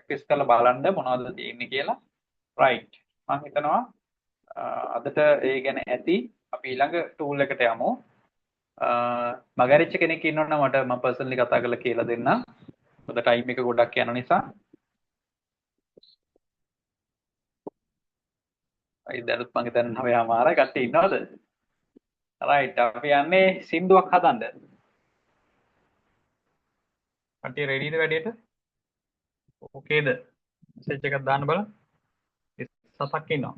Practice කරලා බලන්න මොනවද තියෙන්නේ කියලා. රයිට්. මම හිතනවා අදට ඒ ගැන ඇති. අපි ඊළඟ ටූල් එකට යමු. මගරිච්ච කෙනෙක් ඉන්නවනම් මට මම පර්සනලි කතා කරලා කියලා දෙන්නම්. මොකද ටයිම් එක ගොඩක් යන නිසා. අයි දැනුත් මම හිතන්නේ 9:00 කට්ටිය ඉන්නවද? රයිට්. අපි යන්නේ සින්දුවක් හදන්න. කට්ටිය රෙඩිද වැඩේට? ඕකේද? මෙසේජ් එකක් දාන්න බලන්න. 7ක් ඉන්නවා.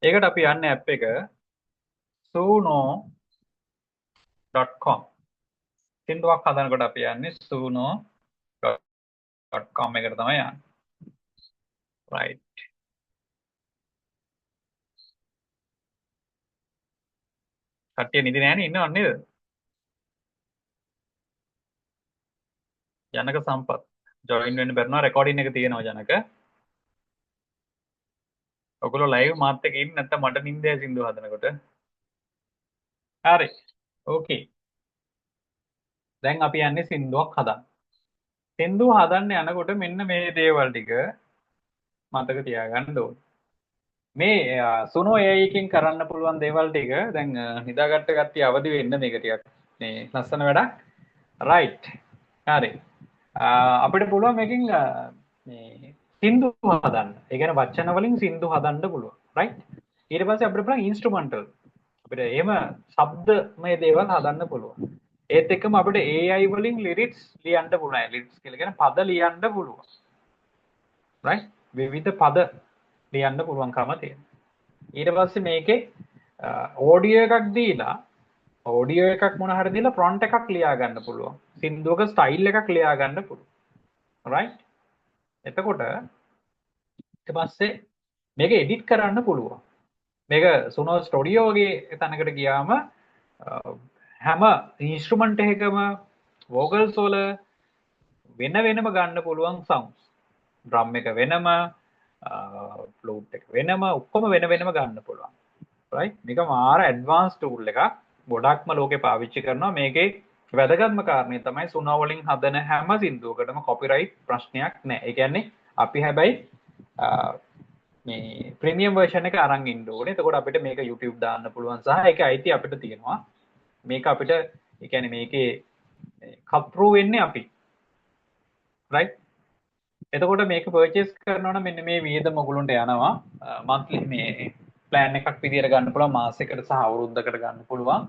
ඒකට අපි යන්නේ ඇප් එක suno.com. සින්දුවක් හදනකොට අපි යන්නේ suno.com එකට තමයි යන්නේ. right. කට්ටිය නිදි නෑනේ ඉන්නව නේද? ජනක සම්පත් ජොයින් වෙන්න බැරිනවා රෙකෝඩින් එක තියෙනවා ජනක. ඔයගොල්ලෝ ලයිව් මාත් එක්ක ඉන්න නැත්නම් මට නිින්දයි සින්දුව හදනකොට. හරි. ඕකේ. දැන් අපි යන්නේ සින්දුවක් හදන්න. සින්දුව හදන්න යනකොට මෙන්න මේ දේවල් ටික මතක තියාගන්න ඕනේ. මේ සුනෝ AI එකකින් කරන්න පුළුවන් දේවල් ටික දැන් නිදාගත්ත කට්ටිය අවදි වෙන්න මේක ටිකක් මේ ලස්සන වැඩක්. රයිට්. හරි. අපිට පුළුවන් මේකෙන් මේ සින්දු හදන්න. ඒ කියන්නේ වචන වලින් සින්දු හදන්න පුළුවන්. රයිට්. ඊට පස්සේ අපිට පුළුවන් ඉන්ස්ට්‍රුමන්ටල්. අපිට එහෙම ශබ්දමය දේවල් හදන්න පුළුවන්. ඒත් එක්කම අපිට AI වලින් ලිරික්ස් ලියන්න පුළුවන්. ලිරික්ස් කියලා කියන්නේ පද ලියන්න පුළුවන්. රයිට්. විවිධ පද ලියන්න පුළුවන්කම තියෙනවා. ඊට පස්සේ මේකේ ඕඩියෝ එකක් දීලා ඕඩියෝ එකක් මොන හරි දීලා ප්‍රොන්ට් එකක් ලියා ගන්න පුළුවන්. සින්දුවක ස්ටයිල් එකක් ලියා ගන්න පුළුවන්. රයිට්. එතකොට ඊට පස්සේ මේක එඩිට් කරන්න පුළුවන්. මේක සුනෝ ස්ටුඩියෝ වගේ තැනකට ගියාම හැම ඉන්ස්ට්‍රුමන්ට් එකකම වෝකල්ස් වල වෙන වෙනම ගන්න පුළුවන් සවුන්ඩ්ස්. ඩ්‍රම් එක වෙනම ෆ්ලූට් එක වෙනම ඔක්කොම වෙන වෙනම ගන්න පුළුවන්. රයිට්. මේක මාර ඇඩ්වාන්ස් ටූල් එකක්. ගොඩක්ම ලෝකේ පාවිච්චි කරනවා. මේකේ වැදගත්ම කාරණේ තමයි සුනෝ වලින් හදන හැම සින්දුවකටම කොපිරයිට් ප්‍රශ්නයක් නැහැ. ඒ කියන්නේ අපි හැබැයි මේ ප්‍රීමියම් වර්ෂන් එක අරන් ඉන්න ඕනේ. එතකොට අපිට මේක YouTube දාන්න පුළුවන් සහ ඒක අයිති අපිට තියෙනවා. මේක අපිට ඒ කියන්නේ මේකේ කප්රූ වෙන්නේ අපි. රයිට්. එතකොට මේක පර්චේස් කරනවා නම් මෙන්න මේ වියදම ඔයගොල්ලන්ට යනවා. මන්ත්ලි මේ ප්ලෑන් එකක් විදියට ගන්න පුළුවන් මාසයකට සහ අවුරුද්දකට ගන්න පුළුවන්.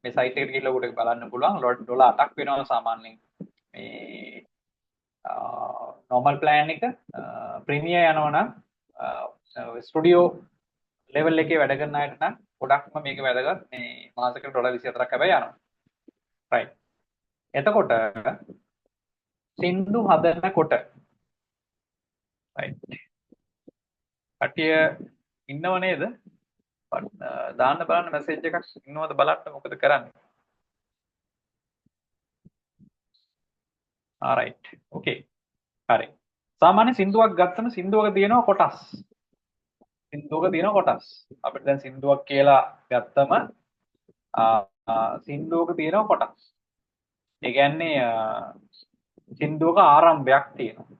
මේ සයිට් එකට ගිහලා ඔකට බලන්න පුළුවන්. ඩොලර් 8ක් වෙනවා සාමාන්‍යයෙන්. මේ normal plan එක ප්‍රීමියම් යනවා නම් ස්ටුඩියෝ ලෙවල් එකේ වැඩ කරන අයට නම් ගොඩක්ම මේක වැදගත්. මේ මාසෙකට ඩොලර් 24ක් හැබැයි යනවා. right. එතකොට සින්දු හදනකොට right. කට්ටිය ඉන්නව නේද? දාන්න බලන්න මැසේජ් එකක් ඉන්නවද බලන්න මොකද කරන්නේ? right. okay. හරි. සාමාන්‍ය සින්දුවක් ගත්තම සින්දුවක තියෙනවා කොටස්. සින්දුවක තියෙනවා කොටස්. අපිට දැන් සින්දුවක් කියලා ගත්තම සින්දුවක තියෙනවා කොටස්. ඒ කියන්නේ සින්දුවක ආරම්භයක් තියෙනවා.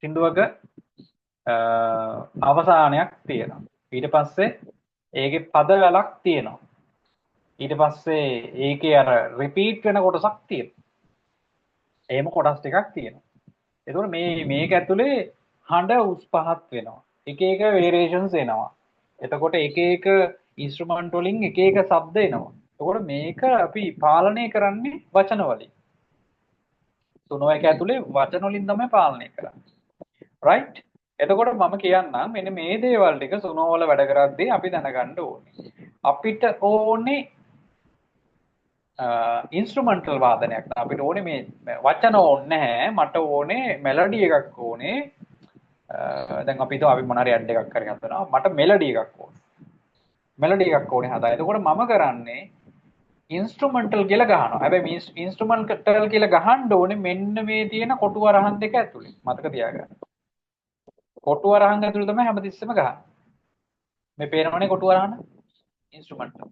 සින්දුවක අවසානයක් තියෙනවා. ඊට පස්සේ ඒකේ පද වලක් තියෙනවා. ඊට පස්සේ ඒකේ අර රිපීට් වෙන කොටසක් තියෙනවා. එහෙම කොටස් ටිකක් තියෙනවා. එතකොට මේක ඇතුලේ හඬ උස් පහත් වෙනවා. එක එක වේරියේෂන්ස් එනවා. එතකොට එක එක ඉන්ස්ට්‍රුමන්ට් වලින් එක එක ශබ්ද එනවා. එතකොට මේක අපි පාලනය කරන්නේ වචන වලින්. සුනෝ එක ඇතුලේ වචන වලින් තමයි පාලනය කරන්නේ. රයිට්. එතකොට මම කියන්නම් මෙන්න මේ දේවල් ටික සුනෝ වල වැඩ කරද්දී අපි දැනගන්න ඕනේ. අපිට ඕනේ ඉන්ස්ට්‍රුමන්ටල් වාදනයක්. අපිට ඕනේ මේ වචන ඕනේ නැහැ. මට ඕනේ මෙලඩි එකක් ඕනේ. දැන් අපි හිතුවා අපි මොන හරි ඇඩ් එකක් කරගෙන හදනවා. මට මෙලඩි එකක් ඕනේ. මෙලඩි එකක් ඕනේ හදා. එතකොට මම කරන්නේ ඉන්ස්ට්‍රුමන්ටල් කියලා ගහනවා. හැබැයි ඉන්ස්ට්‍රුමන්ටල් කියලා ගහන්න ඕනේ මෙන්න මේ තියෙන කොටු වරහන් දෙක ඇතුලේ. මතක තියාගන්න. කොටු වරහන් ඇතුලේ තමයි හැමතිස්සෙම ගහන්නේ. මේ පේනවනේ කොටු වරහන් ඉන්ස්ට්‍රුමන්ටල්.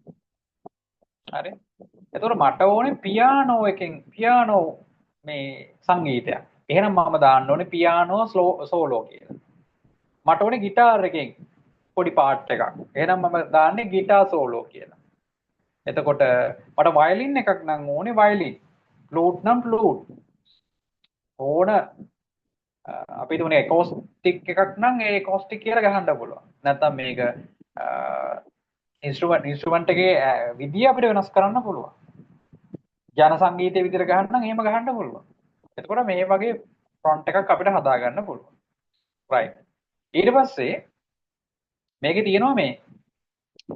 හරි. එතකොට මට ඕනේ පියානෝ මේ සංගීතයක්. එහෙනම් මම දාන්න ඕනේ පියානෝ සෝලෝ කියලා. මට ඕනේ ගිටාර් එකෙන් පොඩි පාර්ට් එකක්. එහෙනම් මම දාන්නේ ගිටාර් සෝලෝ කියලා. එතකොට මට වයලින් එකක් නම් ඕනේ වයලින්. ෆ්ලූට් නම් ෆ්ලූට්. ඕන අපි තුනේ එකෝස්ටික් එකක් නම් ඒ එකෝස්ටික් කියලා ගහන්න පුළුවන්. නැත්නම් මේක ඉන්ස්ට්‍රුමන්ට් එකේ විදිය අපිට වෙනස් කරන්න පුළුවන්. ජන සංගීතයේ විදිහට ගහන්න නම් එහෙම ගහන්න පුළුවන්. එතකොට මේ වගේ ෆ්‍රොන්ට් එකක් අපිට හදා ගන්න පුළුවන්. රයිට්. ඊට පස්සේ මේකේ තියෙනවා මේ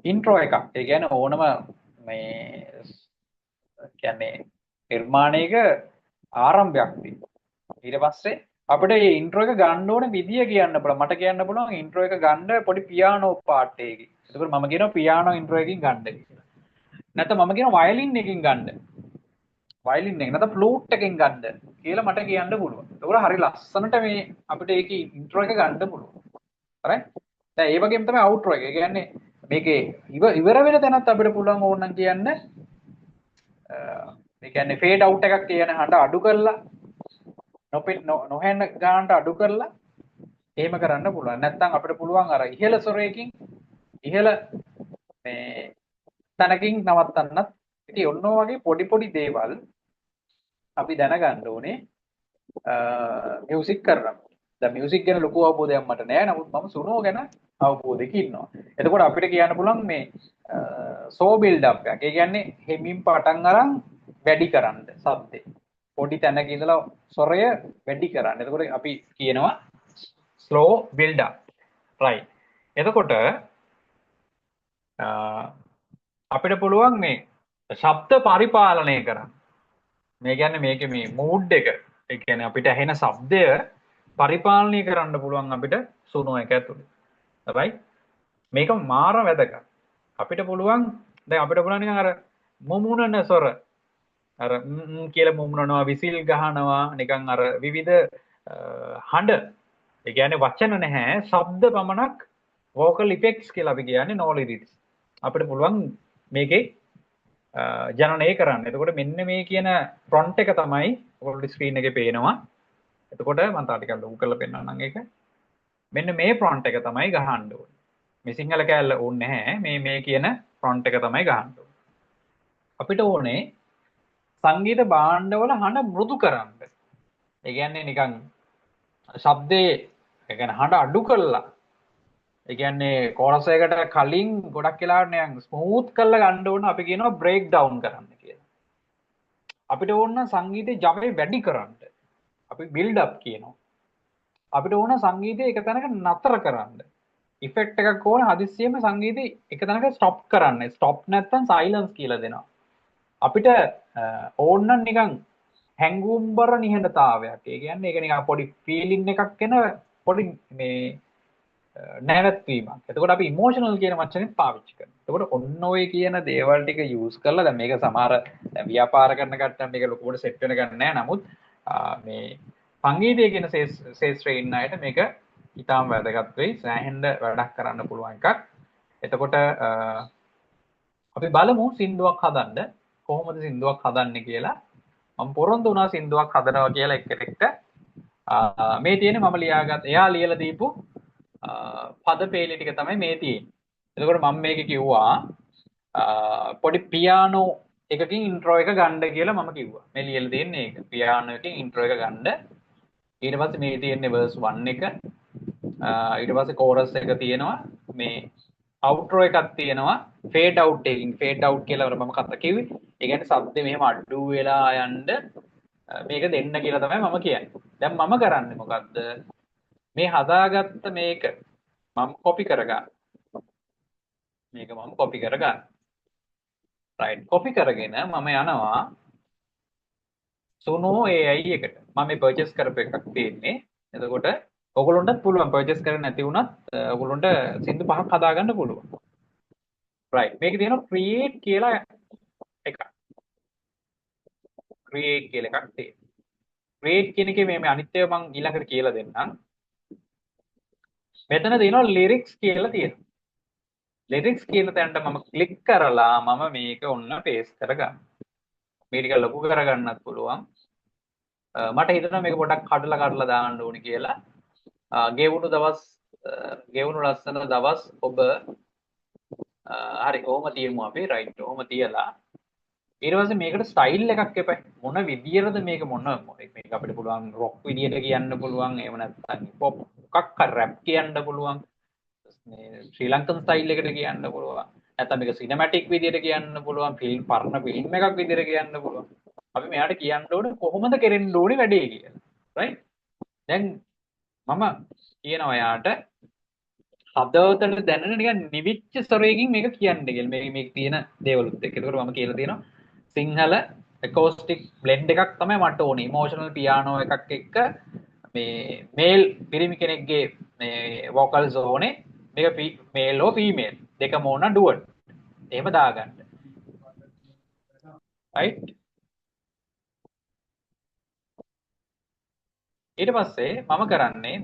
ඉන්ට්‍රෝ එකක්. ඒ කියන්නේ ඕනම මේ කියන්නේ නිර්මාණයක ආරම්භයක් තියෙනවා. ඊට පස්සේ අපිට මේ ඉන්ට්‍රෝ එක ගන්න ඕනේ විදිය කියන්න පුළුවන්. මට කියන්න පුළුවන් ඉන්ට්‍රෝ එක ගන්න පොඩි පියානෝ පාර්ට් එකකින්. එතකොට මම කියනවා පියානෝ ඉන්ට්‍රෝ එකකින් ගන්න කියලා. නැත්නම් මම කියනවා වයලින් එකකින් ගන්න. වයලින් එක නැත්නම් ෆ්ලූට් එකෙන් ගන්න කියලා මට කියන්න පුළුවන්. ඒකෝර හරි ලස්සනට මේ අපිට ඒකේ ඉන්ට්‍රෝ එක ගන්න පුළුවන්. හරි? දැන් ඒ වගේම තමයි අවුට්‍රෝ එක. ඒ කියන්නේ මේකේ ඉවර වෙන තැනත් අපිට පුළුවන් ඕනනම් කියන්න ඒ කියන්නේ ෆේඩ් අවුට් එකක් කියන හඬ අඩු කරලා නොහෙන්න ගන්නට අඩු කරලා එහෙම කරන්න පුළුවන්. නැත්නම් අපිට පුළුවන් අර ඉහළ ස්වරයකින් ඉහළ මේ තැනකින් නවත්තන්නත්. ඉතින් ඔන්න ඔය වගේ පොඩි දේවල් අපි දැනගන්න ඕනේ මියුසික් කරනකොට. දැන් මියුසික් ගැන ලොකු අවබෝධයක් මට නෑ. නමුත් මම සුනෝ ගැන අවබෝධයක ඉන්නවා. එතකොට අපිට කියන්න පුළුවන් මේ සෝ බිල්ඩ් අප් එකක්. ඒ කියන්නේ හෙමින් පටන් අරන් වැඩි කරන්න සද්දේ. පොඩි තැනක ඉඳලා ස්වරය වැඩි කරන්න. එතකොට අපි කියනවා ස්ලෝ බිල්ඩ් අප්. රයිට්. එතකොට අපිට පුළුවන් මේ ශබ්ද පරිපාලනය කරන්න. මේ කියන්නේ මේකේ මේ මූඩ් එක. ඒ කියන්නේ අපිට ඇහෙන ශබ්දය පරිපාලනය කරන්න පුළුවන් අපිට සුනෝ එක ඇතුලේ. හරි? මේක මාර වැදගත්. අපිට පුළුවන් දැන් අපිට පුළුවන් නිකන් අර මුමුණන ස්වර අර කියලා මුමුණනවා විසිල් ගහනවා නිකන් අර විවිධ හඬ ඒ කියන්නේ වචන නැහැ ශබ්ද පමණක් vocal effects කියලා අපි කියන්නේ no lyrics. අපිට පුළුවන් මේකේ ජනනය කරන්න. එතකොට මෙන්න මේ කියන ෆ්‍රොන්ට් එක තමයි ඔයගොල්ලෝ ස්ක්‍රීන් එකේ පේනවා. එතකොට මම තා ටිකක් ලොකු කරලා පෙන්නන්නම් ඒක. මෙන්න මේ ෆ්‍රොන්ට් එක තමයි ගහන්න ඕනේ. මේ සිංහල කෑල්ල ඕනේ නැහැ. මේ කියන ෆ්‍රොන්ට් එක තමයි ගහන්න ඕනේ. අපිට ඕනේ සංගීත භාණ්ඩවල හඬ මෘදු කරන්න. ඒ කියන්නේ නිකන් ශබ්දේ ඒ කියන්නේ හඬ අඩු කරලා ඒ කියන්නේ කෝරස් එකකට කලින් ගොඩක් වෙලාවට නිකන් ස්මූත් කරලා ගන්න ඕන අපි කියනවා බ්‍රේක් ඩවුන් කරන්න කියලා. අපිට ඕන සංගීතේ ජවය වැඩි කරන්න. අපි බිල්ඩ් අප් කියනවා. අපිට ඕන සංගීතය එක තැනක නතර කරන්න. ඉෆෙක්ට් එකක් ඕන හදිස්සියෙම සංගීතය එක තැනක ස්ටොප් කරන්න. ස්ටොප් නැත්තම් සයිලන්ස් කියලා දෙනවා. අපිට ඕන නම් නිකන් හැංගුම්බර නිහඬතාවයක්. ඒ කියන්නේ ඒක නිකන් පොඩි ෆීලිං එකක් එන පොඩි මේ නැවැත්වීමක්. එතකොට අපි ඉමෝෂනල් කියන වචනේ පාවිච්චි කරනවා. එතකොට ඔන්න ඔය කියන දේවල් ටික යූස් කරලා දැන් මේක සමහර දැන් ව්‍යාපාර කරන කට්ටියන් මේක ලොකුවට සෙට් වෙන ගන්න නැහැ. නමුත් මේ සංගීතය කියන ශාස්ත්‍රයේ ඉන්න අයට මේක ඉතාම වැදගත් වෙයි. සෑහෙන්න වැඩක් කරන්න පුළුවන් එකක්. එතකොට අපි බලමු සින්දුවක් හදන්න කොහොමද සින්දුවක් හදන්නේ කියලා. මම පොරොන්දු වුණා සින්දුවක් හදනවා කියලා එක්කෙනෙක්ට. මේ තියෙන්නේ මම ලියාගත් එයා ලියලා දීපු පද පේලි ටික තමයි මේ තියෙන්නේ. එතකොට මම මේක කිව්වා පොඩි පියානෝ එකකින් ඉන්ට්‍රෝ එක ගන්න කියලා මම කිව්වා. මේ ලියලා තියෙන්නේ ඒක. පියානෝ එකකින් ඉන්ට්‍රෝ එක ගන්න. ඊට පස්සේ මේ තියෙන්නේ verse 1 එක. ඊට පස්සේ chorus එක තියෙනවා. මේ outro එකක් තියෙනවා. fade out එකකින් fade out කියලා මම කතා කිව්වේ. ඒ කියන්නේ ශබ්දේ මෙහෙම අඩු වෙලා යන්න මේක දෙන්න කියලා තමයි මම කියන්නේ. දැන් මම කරන්නේ මොකද්ද? මේ හදාගත්ත මේක මම කොපි කරගන්න. මේක මම කොපි කරගන්න. රයිට් කොපි කරගෙන මම යනවා සුනෝ AI එකට. මම මේ පර්චේස් කරපු එකක් තියෙන්නේ. එතකොට ඔයගොල්ලන්ටත් පුළුවන් පර්චේස් කරන්න නැති වුණත් ඔයගොල්ලන්ට සින්දු පහක් හදාගන්න පුළුවන්. රයිට් මේකේ තියෙනවා ක්‍රියේට් කියලා එකක්. ක්‍රියේට් කියලා එකක් තියෙනවා. ක්‍රියේට් කියන එකේ මේ අනිත් ඒවා මම ඊළඟට කියලා දෙන්නම්. මෙතන තියෙනවා ලිරික්ස් කියලා තියෙනවා. ලිරික්ස් කියන තැනට මම ක්ලික් කරලා මම මේක ඔන්න පේස්ට් කරගන්න. මේ ටික ලොකු කරගන්නත් පුළුවන්. මට හිතෙනවා මේක පොඩක් කඩලා දාන්න ඕනි කියලා. ගෙවුණු ලස්සන දවස් ඔබ හරි කොහොම තියමු අපි රයිට් කොහොම තියලා ඊට පස්සේ මේකට ස්ටයිල් එකක් එපා මොන විදියටද මේක මේක අපිට පුළුවන් රොක් විදියට කියන්න පුළුවන් එහෙම නැත්නම් පොප් මොකක් හරි රැප් කියන්න පුළුවන් මේ ශ්‍රී ලංකන් ස්ටයිල් එකට කියන්න පුළුවන් නැත්නම් මේක සිනමැටික් විදියට කියන්න පුළුවන් පරණ ෆිල්ම් එකක් විදියට කියන්න පුළුවන් අපි මෙයාට කියන්න ඕනේ කොහොමද කෙරෙන්න ඕනේ වැඩේ කියලා රයිට් දැන් මම කියනවා යාට හදවතට දැනෙන නිකන් නිවිච්ච ස්වරයකින් මේක කියන්න කියලා. මේක තියෙන දේවලුත් එක්ක. ඒකට මම කියලා තියෙනවා සිංහල එකෝස්ටික් බ්ලෙන්ඩ් එකක් තමයි මට ඕනේ. ඉමෝෂනල් පියානෝ එකක් එක්ක මේ මේල් පිරිමි කෙනෙක්ගේ මේ වෝකල්ස් ඕනේ. මේක මේල් හෝ ෆීමේල් දෙකම ඕන ඩුවට්. එහෙම දාගන්න. රයිට්? ඊට පස්සේ මම කරන්නේ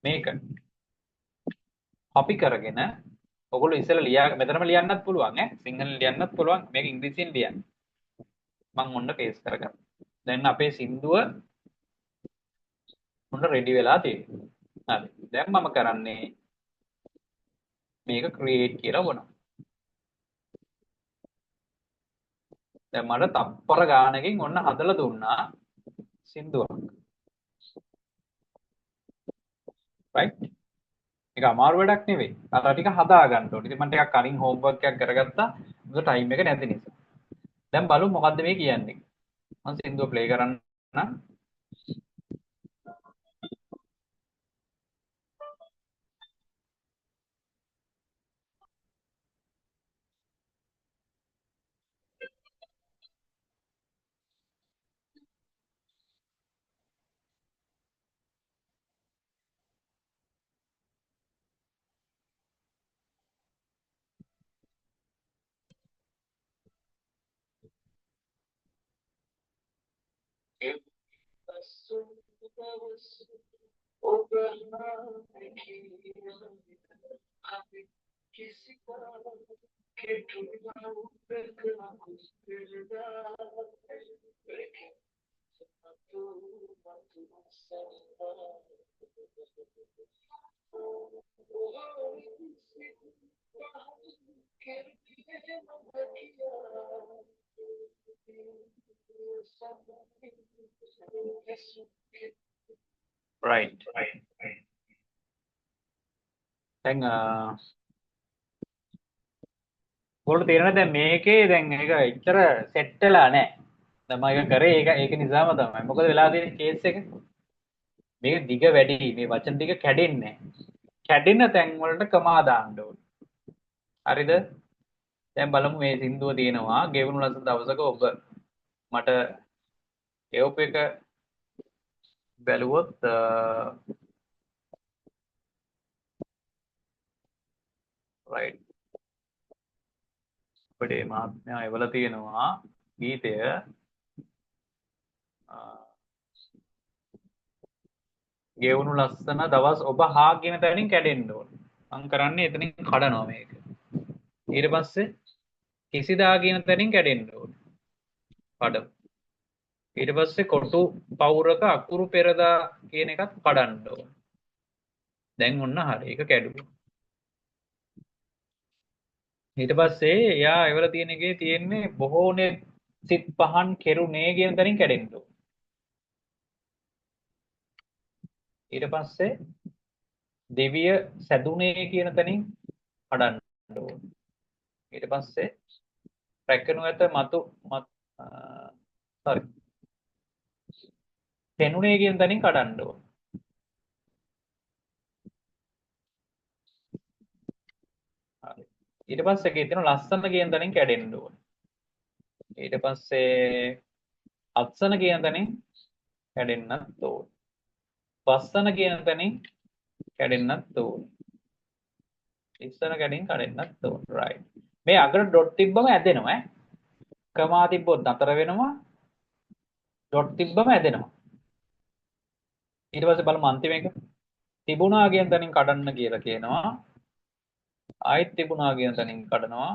මේක copy කරගෙන ඔගොල්ලෝ ඉස්සෙල්ලා ලියා මෙතනම ලියන්නත් පුළුවන් ඈ සිංහලෙන් ලියන්නත් පුළුවන් මේක ඉංග්‍රීසියෙන් ලියන්න මම ඔන්න පේස්ට් කරගන්න දැන් අපේ සින්දුව ඔන්න රෙඩි වෙලා තියෙනවා හරි දැන් මම කරන්නේ මේක ක්‍රියේට් කියලා වුණා දැන් මට තප්පර ගානකින් ඔන්න හදලා දුන්නා සින්දුවක් රයිට් ඒක අමාරු වැඩක් නෙවෙයි අර ටික හදා ගන්න ඕනේ ඉතින් මම ටිකක් කලින් හෝම්වර්ක් එකක් කරගත්තා මොකද ටයිම් එක නැති නිසා දැන් බලමු මොකද්ද මේ කියන්නේ මම සින්දුව ප්ලේ කරන්න right දැන් ඔයාලට තේරෙනවද දැන් මේකේ දැන් ඒක එච්චර සෙට් වෙලා නැහැ දැන් මම ඒක කරේ ඒක නිසාම තමයි මොකද වෙලා තියෙන කේස් එක මේක දිග වැඩි මේ වචන ටික කැඩෙන්නේ කැඩෙන තැන් වලට කමා දාන්න ඕනේ හරිද දැන් බලමු මේ සින්දුව තියෙනවා ගෙවුණු ලස්සන දවසක ඔබ මට එවප් එක බැලුවොත් රයිට් අපේ මහත්මයා එවලා තියෙනවා ගීතය ගෙවුණු ලස්සන දවස් ඔබ හා කියන තැනින් කැඩෙන්න ඕනේ මම කරන්නේ එතනින් කඩනවා මේක ඊට පස්සේ කිසිදා කියන තැනින් කැඩෙන්න ඕනේ කඩමු ඊට පස්සේ කොටු පවුරක අකුරු පෙරදා කියන එකත් කඩන්න ඕනේ දැන් ඔන්න හරි ඒක කැඩුවා ඊට පස්සේ එයා එවල තියෙන එකේ තියෙන්නේ බොහෝනේ සිත් පහන් කෙරුණේ කියන තැනින් කැඩෙන්න ඕනේ ඊට පස්සේ දෙවිය සැදුනේ කියන තැනින් කඩන්න ඕනේ ඊට පස්සේ රැකනු ඇත sorry පෙනුනේ කියන තැනින් කඩන්න ඕනේ හරි ඊට පස්සේ එකේ තියෙන ලස්සන කියන තැනින් කැඩෙන්න ඕනේ ඊට පස්සේ අත්සන කියන තැනින් කැඩෙන්නත් ඕනේ වස්සන කියන තැනින් කැඩෙන්නත් ඕනේ ඉස්සන කැඩින් කඩෙන්නත් ඕනේ right මේ අගට ඩොට් තිබ්බම ඇදෙනවා ඈ කමා තිබ්බොත් නතර වෙනවා ඩොට් තිබ්බම ඇදෙනවා ඊට පස්සේ බලමු අන්තිම එක තිබුණා කියන තැනින් කඩන්න කියලා කියනවා. ආයෙත් තිබුණා කියන තැනින් කඩනවා.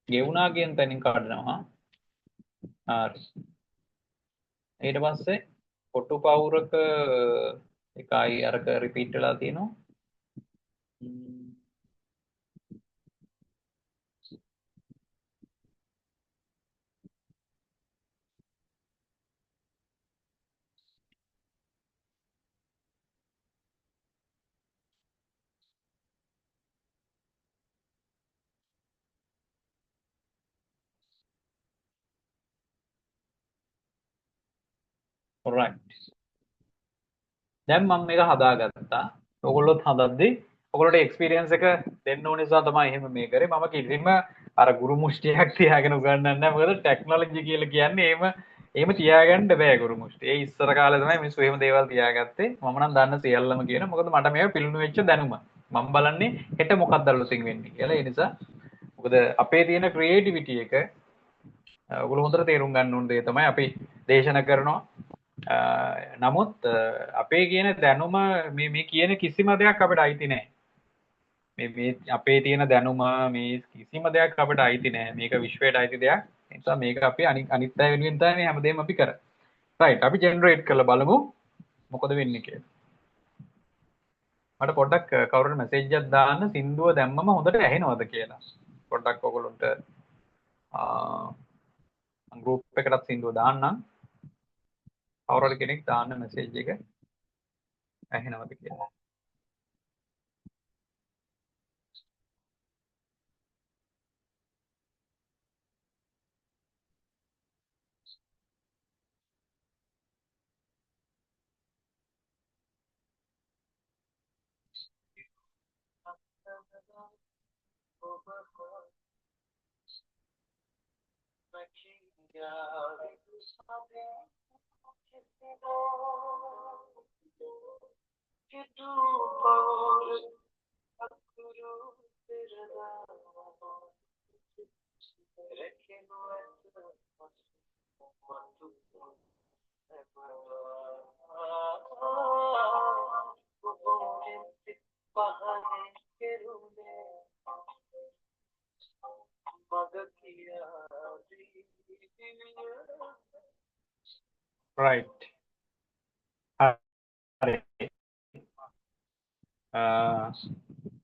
ගෙවුණා කියන තැනින් කඩනවා. හරි. ඊට පස්සේ කොටු පවුරක එකයි අරක රිපීට් වෙලා තියෙනවා. alright. දැන් මම මේක හදාගත්තා. ඔයගොල්ලොත් හදද්දි ඔයගොල්ලෝට එක්ස්පීරියන්ස් එක දෙන්න ඕන නිසා තමයි එහෙම මේ කරේ. මම කිසිම අර ගුරු මුෂ්ටියක් තියාගෙන උගන්වන්නේ නැහැ. මොකද ටෙක්නොලොජි කියලා කියන්නේ එහෙම තියාගන්න බෑ ගුරු මුෂ්ටි. ඒ ඉස්සර කාලේ තමයි මිනිස්සු එහෙම දේවල් තියාගත්තේ. මම නම් දන්න සියල්ලම කියන. මොකද මට මේක පිළිණු වෙච්ච දැනුම. මම බලන්නේ හෙට මොකක්ද අලුතින් වෙන්නේ කියලා. ඒ නිසා මොකද අපේ තියෙන ක්‍රියේටිවිටි එක ඔයගොල්ලෝ හොඳට තේරුම් ගන්න ඕන දේ තමයි අපි දේශනා කරනවා. නමුත් අපේ කියන දැනුම මේ කියන කිසිම දෙයක් අපිට අයිති නෑ. මේ අපේ තියෙන දැනුම මේ කිසිම දෙයක් අපිට අයිති නෑ. මේක විශ්වයට අයිති දෙයක්. ඒ නිසා මේක අපි අනිත් අය වෙනුවෙන් තමයි මේ හැමදේම අපි කරන්නේ. රයිට් අපි ජෙනරේට් කරලා බලමු මොකද වෙන්නේ කියලා. මට පොඩ්ඩක් කවුරුහරි මැසේජ් එකක් දාන්න සින්දුව දැම්මම හොඳට ඇහෙනවද කියලා. පොඩ්ඩක් ඔයගොල්ලන්ට ගෲප් එකකටත් සින්දුව දාන්නම්. කවුරුහරි කෙනෙක් දාන්න මැසේජ් එක ඇහෙනවද කියලා. right හරි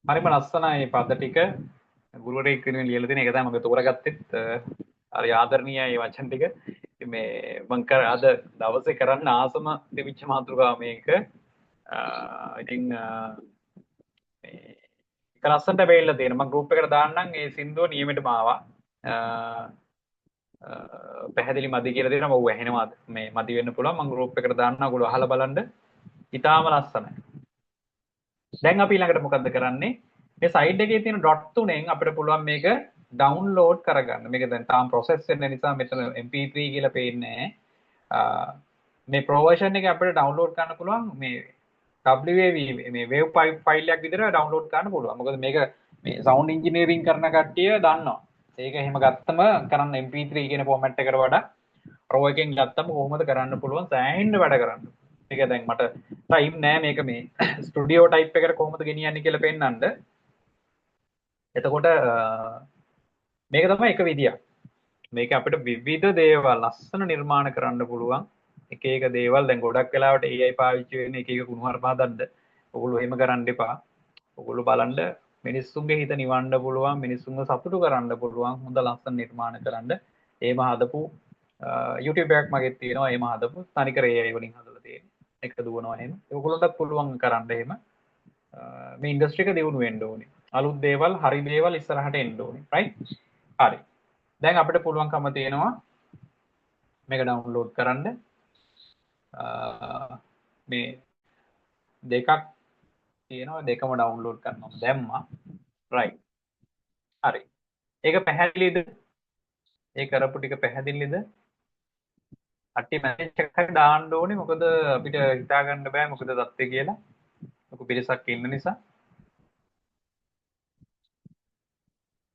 හරිම ලස්සනයි පද ටික ගුරුවරයෙක් වෙනුවෙන් ලියලා තියෙන එක තමයි මම තෝරගත්තෙත් හරි ආදරණීයයි මේ වචන ටික මේ මම අද දවසේ කරන්න ආසම තිබිච්ච මාතෘකාව මේක ඉතින් ඒක ලස්සනට බෙහෙලා තියෙන මම ගෲප් එකට දාන්නම් ඒ සින්දුව නියමෙටම ආවා පැහැදිලි මදි කියලා දෙනවා ඔව් ඇහෙනවාද මේ මදි වෙන්න පුළුවන් මම ගෲප් එකට දාන්නම් ඔයගොල්ලෝ අහලා බලන්න ඉතාලම ලස්සනයි දැන් අපි ඊළඟට මොකද්ද කරන්නේ මේ සයිඩ් එකේ තියෙන ඩොට් තුනෙන් අපිට පුළුවන් මේක ඩවුන්ලෝඩ් කරගන්න මේක දැන් තාම ප්‍රොසෙස් වෙන්න නිසා මෙතන mp3 කියලා පේන්නේ මේ ප්‍රෝ වර්ෂන් එක අපිට ඩවුන්ලෝඩ් කරන්න පුළුවන් මේ WAV මේ වේව් ෆයිල් එකක් විතර ඩවුන්ලෝඩ් කරන්න පුළුවන් මොකද මේක මේ සවුන්ඩ් ඉන්ජිනියරින් කරන කට්ටිය දන්නවා ඒක එහෙම ගත්තම කරන්න mp3 කියන ෆෝමැට් එකට වඩා ප්‍රෝ එකෙන් ගත්තම කොහොමද කරන්න පුළුවන් සෑහෙන්න වැඩ කරන්න ඒක දැන් මට ටයිම් නෑ මේක මේ ස්ටුඩියෝ ටයිප් එකට කොහොමද ගෙනියන්නේ කියලා පෙන්නන්න එතකොට මේක තමයි එක විදියක් මේක අපිට විවිධ දේවල් ලස්සන නිර්මාණ කරන්න පුළුවන් එක එක දේවල් දැන් ගොඩක් වෙලාවට AI පාවිච්චි වෙන්නේ එක එක කුණුහරුප හදන්න ඔයගොල්ලෝ එහෙම කරන්න එපා ඔයගොල්ලෝ බලන්න මිනිස්සුන්ගේ හිත නිවන්න පුළුවන් මිනිස්සුන්ව සතුටු කරන්න පුළුවන් හොඳ ලස්සන නිර්මාණ කරන්න එහෙම හදපු YouTube එකක් මගේ තියෙනවා එහෙම හදපු තනිකර AI වලින් හදලා තියෙන එක දුවනවා එහෙම ඔයගොල්ලන්ටත් පුළුවන් කරන්න එහෙම මේ ඉන්ඩස්ට්‍රි එක දියුණු වෙන්න ඕනේ අලුත් දේවල් හරි දේවල් ඉස්සරහට එන්න ඕනේ රයිට් හරි දැන් අපිට පුළුවන්කම තියෙනවා මේක ඩවුන්ලෝඩ් කරන්න මේ දෙකක් තියෙනවා දෙකම ඩවුන්ලෝඩ් කරනවා දැම්මා රයිට් හරි ඒක පැහැදිලිද ඒ කරපු ටික පැහැදිලිද අට්ටි මැසේජ් එකක් හරි දාන්න ඕනේ මොකද අපිට හිතා ගන්න බෑ මොකද தත්ත්වය කියලා ලොකු පිරිසක් ඉන්න නිසා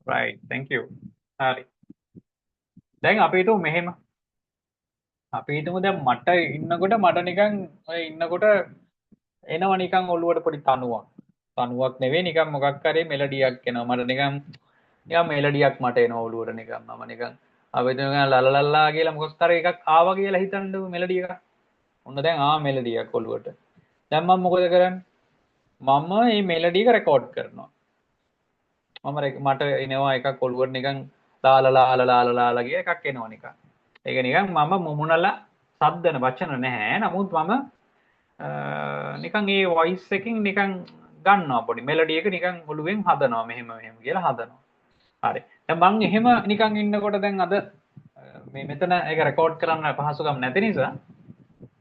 right thank you හරි දැන් අපි හිතමු මෙහෙම අපි හිතමු දැන් මට ඉන්නකොට මට නිකන් ඔය ඉන්නකොට එනවා නිකන් ඔළුවට පොඩි තනුවක්. තනුවක් නෙවෙයි නිකන් මොකක් හරි මෙලඩියක් එනවා. මට නිකන් මෙලඩියක් මට එනවා ඔළුවට නිකන්. මම නිකන් අපිට නිකන් ලලලල්ලා කියලා මොකක් හරි එකක් ආවා කියලා හිතන්නකො මෙලඩි එකක්. ඔන්න දැන් මෙලඩියක් ඔළුවට. දැන් මම මොකද කරන්නේ? මම මේ මෙලඩි එක රෙකෝඩ් කරනවා. මට එනවා එකක් ඔළුවට නිකන් ලාලා කිය එකක් එනවා නිකන්. ඒක නිකන් මම මුමුණලා සද්දන වචන නැහැ. නමුත් මම නිකන් ඒ වොයිස් එකකින් නිකන් ගන්නවා පොඩි මෙලඩි එක නිකන් ඔළුවෙන් හදනවා මෙහෙම කියලා හදනවා. හරි. දැන් මං එහෙම නිකන් ඉන්නකොට දැන් අද මේ මෙතන ඒක රෙකෝඩ් කරන්න පහසුකම් නැති නිසා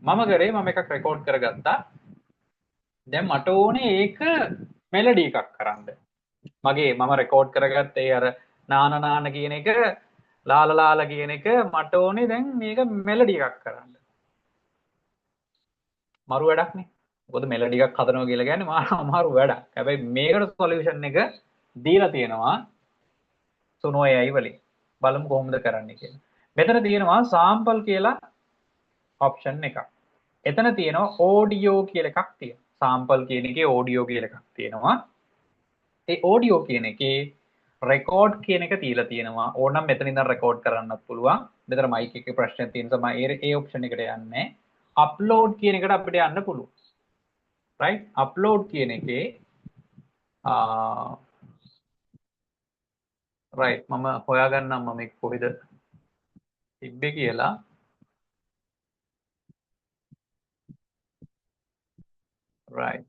මම කරේ මම එකක් රෙකෝඩ් කරගත්තා. දැන් මට ඕනේ ඒක මෙලඩි එකක් කරන්න. මගේ මම රෙකෝඩ් කරගත්තේ අර නාන කියන එක ලාලා කියන එක මට ඕනේ දැන් මේක මෙලඩි එකක් කරන්න. මරු වැඩක්නේ. මොකද මෙලඩි එකක් හදනවා කියලා කියන්නේ මහා අමාරු වැඩක්. හැබැයි මේකට සොලියුෂන් එක දීලා තියෙනවා සුනෝ AI වලින්. බලමු කොහොමද කරන්නේ කියලා. මෙතන තියෙනවා සාම්පල් කියලා ඔප්ෂන් එකක්. එතන තියෙනවා ඕඩියෝ කියලා එකක් තියෙනවා. සාම්පල් කියන එකේ ඕඩියෝ කියලා එකක් තියෙනවා. ඒ ඕඩියෝ කියන එකේ රෙකෝඩ් කියන එක තියලා තියෙනවා. ඕනනම් මෙතන ඉඳන් රෙකෝඩ් කරන්නත් පුළුවන්. මෙතන මයික් එකේ ප්‍රශ්නයක් තියෙන නිසා මම ඒ ඔප්ෂන් එකට යන්නේ. අප්ලෝඩ් කියන එකට අපිට යන්න පුළුවන්. right? අප්ලෝඩ් කියන එකේ right මම හොයාගන්නම් මම මේක කොහෙද තිබ්බේ කියලා. right.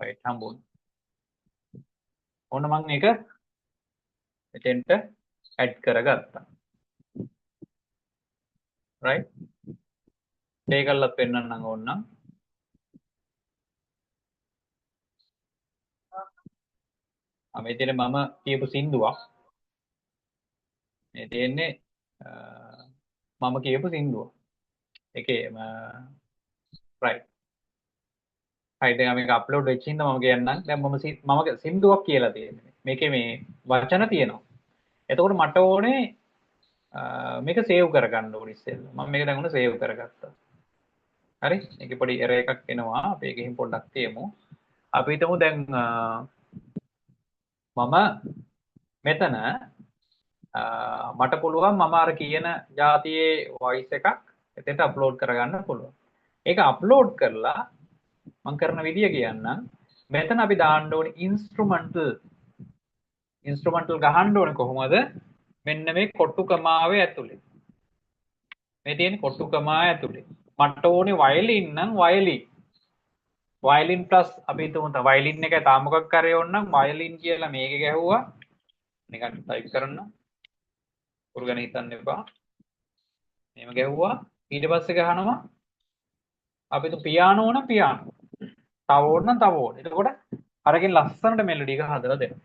right හම්බුන. ඕන මම ඒක එතෙන්ට ඇඩ් කරගත්තා. right? ඒකල්ලත් පෙන්වන්නම් ඕනනම්. මේ තියෙන මම කියපු සින්දුවක්. මේ තියෙන්නේ මම කියපු සින්දුව. ඒකේ right. හරි දැන් මේක අප්ලෝඩ් වෙච්ච හින්දා මම කියන්නම්. දැන් මම සින්දුවක් කියලා තියෙන්නේ. මේකේ මේ වචන තියෙනවා. එතකොට මට ඕනේ මේක සේව් කරගන්න ඕනේ ඉස්සෙල්ලා. මම මේක දැන් උන සේව් කරගත්තා. හරි? ඒකේ පොඩි එරර් එකක් එනවා. අපි ඒකෙන් පොඩ්ඩක් තියමු. අපි හිතමු දැන් මම මෙතන මට පුළුවන් මම අර කියන જાතියේ වොයිස් එකක් එතෙන්ට අප්ලෝඩ් කරගන්න පුළුවන්. ඒක අප්ලෝඩ් කරලා මම කරන විදිය කියන්නම්. මෙතන අපි දාන්න ඕනේ ඉන්ස්ට්‍රුමන්ටල් ගහන්න ඕනේ කොහොමද? මෙන්න මේ කොට්ටු කමාවේ ඇතුලේ. මේ තියෙන කොට්ටු කමාව ඇතුලේ. මට ඕනේ වයලින් නම් වයලින් ප්ලස් අපි හිතමු වයලින් එක තාම මොකක් කරේ ඕනනම් වයලින් කියලා මේක ගැහුවා. නිකන් ටයිප් කරන්න. උරුගෙන හිතන්න එපා. මේව ගැහුවා. ඊට පස්සේ ගහනවා අපි තු පියානෝ නම් පියානෝ. තව ඕන නම් තව ඕන. එතකොට අරකින් ලස්සනට මෙලඩි එක හදලා දෙන්න.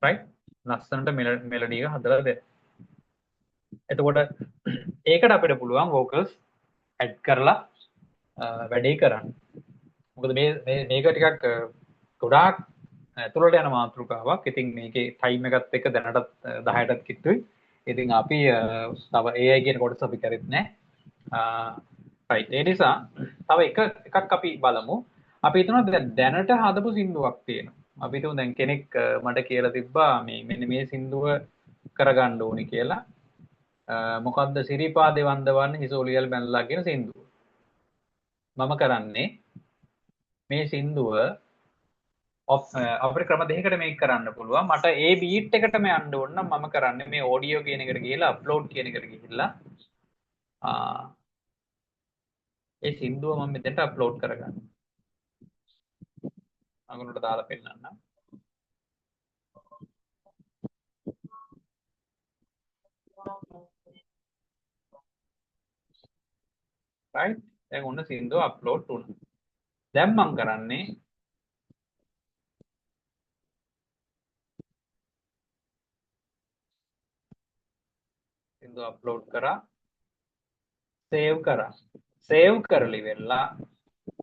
right? ලස්සනට මෙලඩි එක හදලා දෙන්න. එතකොට ඒකට අපිට පුළුවන් vocals add කරලා වැඩේ කරන්න. මොකද මේක ටිකක් ගොඩාක් ඇතුළට යන මාතෘකාවක්. ඉතින් මේකේ ටයිම් එකත් එක්ක දැනටත් 10ටත් කිට්ටුයි. ඉතින් අපි තව AI කියන කොටස අපි කරෙත් නැහැ. right. ඒ නිසා තව එකක් අපි බලමු. අපි හිතනවා දැනට හදපු සින්දුවක් තියෙනවා. අපි හිතමු දැන් කෙනෙක් මට කියලා තිබ්බා මෙන්න මේ සින්දුව කරගන්න ඕනි කියලා. මොකද්ද සිරිපාදේ වන්දවන්න හිසෝලියල් බැනලා කියන සින්දුව. මම කරන්නේ මේ සින්දුව අපිට ක්‍රම දෙකකට මේක කරන්න පුළුවන්. මට ඒ බීට් එකටම යන්න ඕන නම් මම කරන්නේ මේ ඔඩියෝ කියන එකට ගිහලා අප්ලෝඩ් කියන එකට ගිහිල්ලා ඒ සින්දුව මම මෙතෙන්ට අප්ලෝඩ් කරගන්න. අඟුලට දාලා පෙන්නන්න. right? දැන් ඔන්න සින්දුව අප්ලෝඩ් වුණා. දැන් මම කරන්නේ සින්දුව අප්ලෝඩ් කරා සේව් කරා. සේව් කරලි වෙලා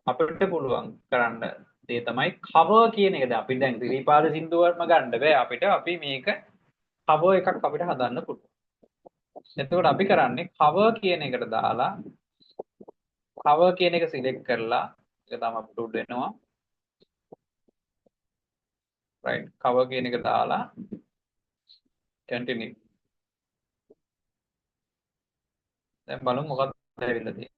අපිට පුළුවන් කරන්න දේ තමයි cover කියන එක. දැන් අපි දැන් ත්‍රිපාද සින්දුවක්ම ගන්න බෑ අපිට. අපි මේක cover එකක් අපිට හදන්න පුළුවන්. එතකොට අපි කරන්නේ cover කියන එකට දාලා cover කියන එක select කරලා ඒක තමයි අප්ලෝඩ් වෙනවා. right cover කියන එක දාලා continue. දැන් බලමු මොකක්ද ඇවිල්ලා තියෙන්නේ.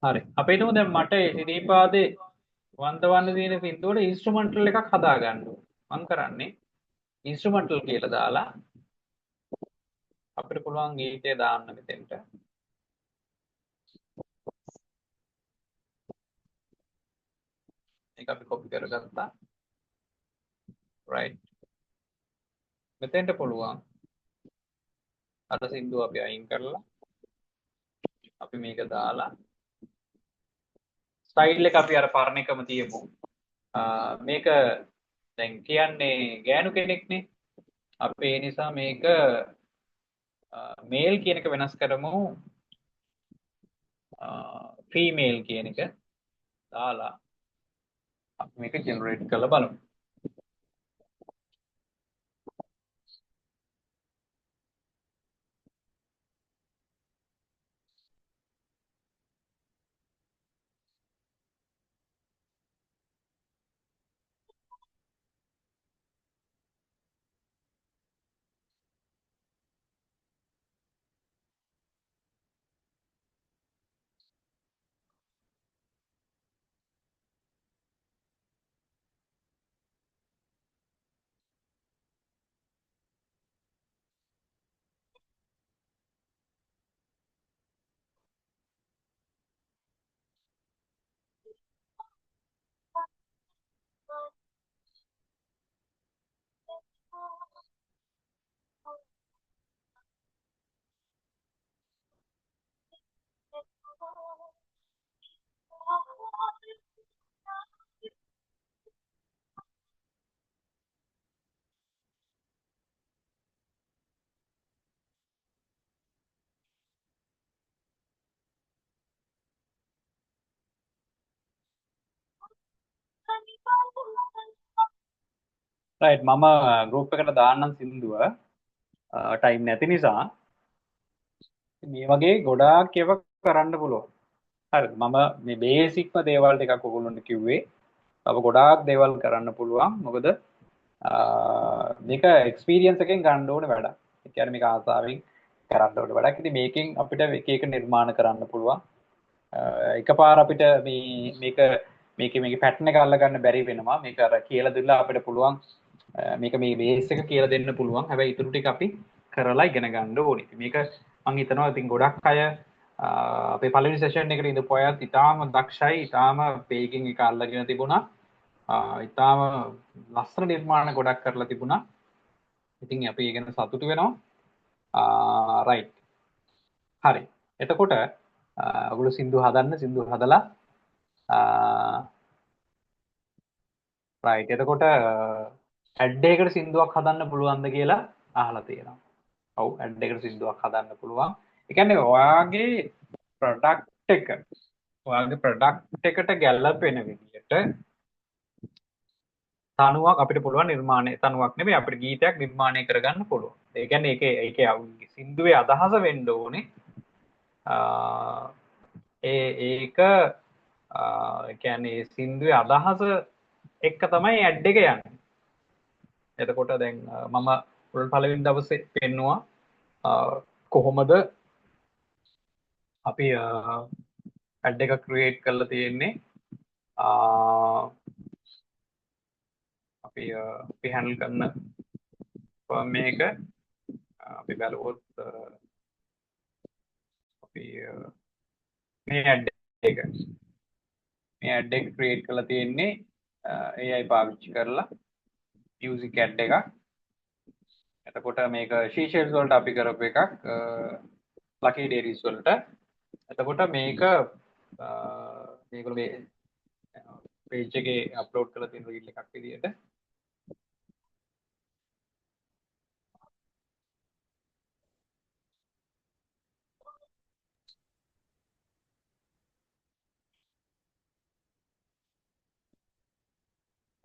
හරි. අපි හිතමු දැන් මට ඉරිපාදේ වන්දවන්න තියෙන සින්දුවට ඉන්ස්ට්‍රුමන්ටල් එකක් හදා ගන්න ඕන. මම කරන්නේ ඉන්ස්ට්‍රුමන්ටල් කියලා දාලා අපිට පුළුවන් ගීතය දාන්න මෙතෙන්ට. මේක අපි කොපි කරගත්තා. right. මෙතෙන්ට පුළුවන් අර සින්දුව අපි අයින් කරලා අපි මේක දාලා ස්ටයිල් එක අපි අර පරණ එකම තියමු. මේක දැන් කියන්නේ ගෑනු කෙනෙක්නේ. අපි ඒ නිසා මේක මේල් කියන එක වෙනස් කරමු. ෆීමේල් කියන එක දාලා අපි මේක ජෙනරේට් කරලා බලමු. right මම group එකට දාන්නම් සින්දුව ටයිම් නැති නිසා මේ වගේ ගොඩාක් ඒවා කරන්න පුළුවන්. හරිද? මම මේ බේසික්ම දේවල් ටිකක් ඔයගොල්ලන්ට කිව්වේ. අප ගොඩාක් දේවල් කරන්න පුළුවන්. මොකද මේක එක්ස්පීරියන්ස් එකෙන් ගන්න ඕන වැඩක්. ඒ කියන්නේ මේක ආසාවෙන් කරන්න ඕන වැඩක්. ඉතින් මේකෙන් අපිට එක එක නිර්මාණ කරන්න පුළුවන්. එකපාර අපිට මේකේ පැටර්න් එක අල්ලගන්න බැරි වෙනවා. මේක අර කියලා දෙලා අපිට පුළුවන් මේක මේ බේස් එක කියලා දෙන්න පුළුවන්. හැබැයි ඊටු ටික අපි කරලා ඉගෙන ගන්න ඕනේ. මේක මම හිතනවා ඉතින් ගොඩක් අය අපේ පළවෙනි සෙෂන් එකට ඉඳපු අයත් ඉතාම දක්ෂයි, ඉතාම වේගෙන් එක අල්ලගෙන තිබුණා. ඉතාම ලස්සන නිර්මාණ ගොඩක් කරලා තිබුණා. ඉතින් අපි ඒ ගැන සතුටු වෙනවා. රයිට්. හරි. එතකොට ඔයගොල්ලෝ සින්දු හදන්න, සින්දු හදලා රයිට්. එතකොට ඇඩ් එකකට සින්දුවක් හදන්න පුළුවන්ද කියලා අහලා තියෙනවා. ඔව් ඇඩ් එකකට සින්දුවක් හදන්න පුළුවන්. ඒ කියන්නේ ඔයාගේ ප්‍රොඩක්ට් එක ඔයාගේ ප්‍රොඩක්ට් එකට ගැලපෙන විදිහට තනුවක් අපිට පුළුවන් නිර්මාණය තනුවක් නෙමෙයි අපිට ගීතයක් නිර්මාණය කරගන්න පුළුවන්. ඒ කියන්නේ ඒකේ සින්දුවේ අදහස වෙන්න ඕනේ. ඒක කියන්නේ සින්දුවේ අදහස එක්ක තමයි ඇඩ් එක යන්නේ. එතකොට දැන් මම පළවෙනි දවසේ පෙන්නවා කොහොමද අපි ඇඩ් එක ක්‍රියේට් කරලා තියෙන්නේ. අපි හැන්ඩල් කරන ෆර්ම් එක අපි බලුවොත් අපි මේ ඇඩ් එක ක්‍රියේට් කරලා තියෙන්නේ AI පාවිච්චි කරලා මියුසික් ඇඩ් එකක්. එතකොට මේක ශීෂල්ස් වලට අපි කරපු එකක් ලකී ඩේරිස් වලට. එතකොට මේක මේගොල්ලෝ පේජ් එකේ අප්ලෝඩ් කරලා තියෙන රීල් එකක් විදියට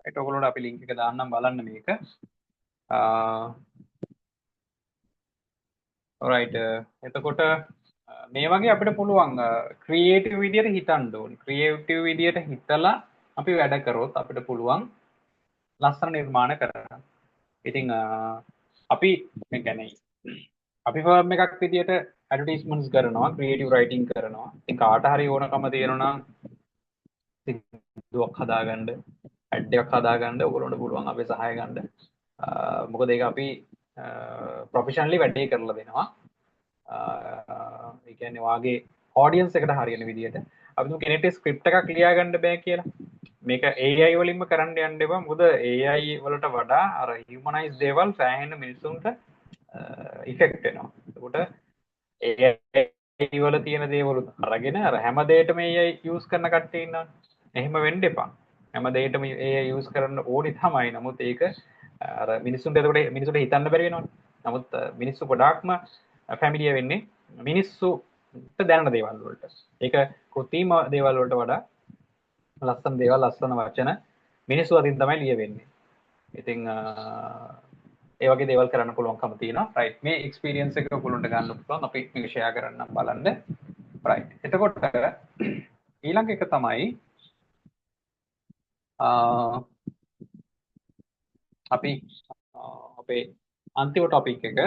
ඒට ඔයගොල්ලෝට අපි link එක දාන්නම් බලන්න මේක. alright එතකොට මේ වගේ අපිට පුළුවන් ක්‍රියේටිව් විදියට හිතන්න ඕනේ. ක්‍රියේටිව් විදියට හිතලා අපි වැඩ කරොත් අපිට පුළුවන් ලස්සන නිර්මාණ කරන්න. ඉතින් අපි මේ කියන්නේ අපි ෆර්ම් එකක් විදියට ඇඩ්වර්ටයිස්මන්ට්ස් කරනවා, ක්‍රියේටිව් රයිටින් කරනවා. ඉතින් කාට හරි ඕනකම තියෙනවා නම් සින්දුවක් හදාගන්න, ඇඩ් එකක් හදාගන්න ඔයගොල්ලන්ට පුළුවන් අපේ සහාය ගන්න. මොකද ඒක අපි ප්‍රොෆෙෂනලි වැඩේ කරලා දෙනවා. ඒ කියන්නේ වාගේ ඔඩියන්ස් එකට හරියන විදියට අපි තුමු කෙනෙක්ට ස්ක්‍රිප්ට් එකක් ලියා ගන්න බෑ කියලා. මේක AI වලින්ම කරන්න යන්න එපා. මොකද AI වලට වඩා අර හියුමනයිස් දේවල් සෑහෙන මිනිසුන්ට ඉෆෙක්ට් වෙනවා. එතකොට AI වල තියෙන දේවල් අරගෙන අර හැම දෙයකම AI යූස් කරන කට්ටිය ඉන්නවනේ. එහෙම වෙන්න එපා. හැම දෙයකම AI යූස් කරන්න ඕනි තමයි. නමුත් ඒක අර මිනිස්සුන්ට එතකොට මිනිස්සුන්ට හිතන්න බැරි වෙනවනේ. නමුත් මිනිස්සු ගොඩාක්ම ෆැමිලිය වෙන්නේ මිනිස්සුන්ට දැනන දේවල් වලට. ඒක කෘත්‍රිම දේවල් වලට වඩා ලස්සන දේවල් ලස්සන වචන මිනිස්සු අතින් තමයි ලියවෙන්නේ. ඉතින් ඒ වගේ දේවල් කරන්න පුළුවන්කම තියෙනවා. රයිට්. මේ එක්ස්පීරියන්ස් එක ඔයගොල්ලන්ට ගන්න පුළුවන්. අපි මේක ෂෙයා කරන්නම් බලන්න. රයිට්. එතකොට ඊළඟ එක තමයි අපි අපේ අන්තිම ටොපික් එක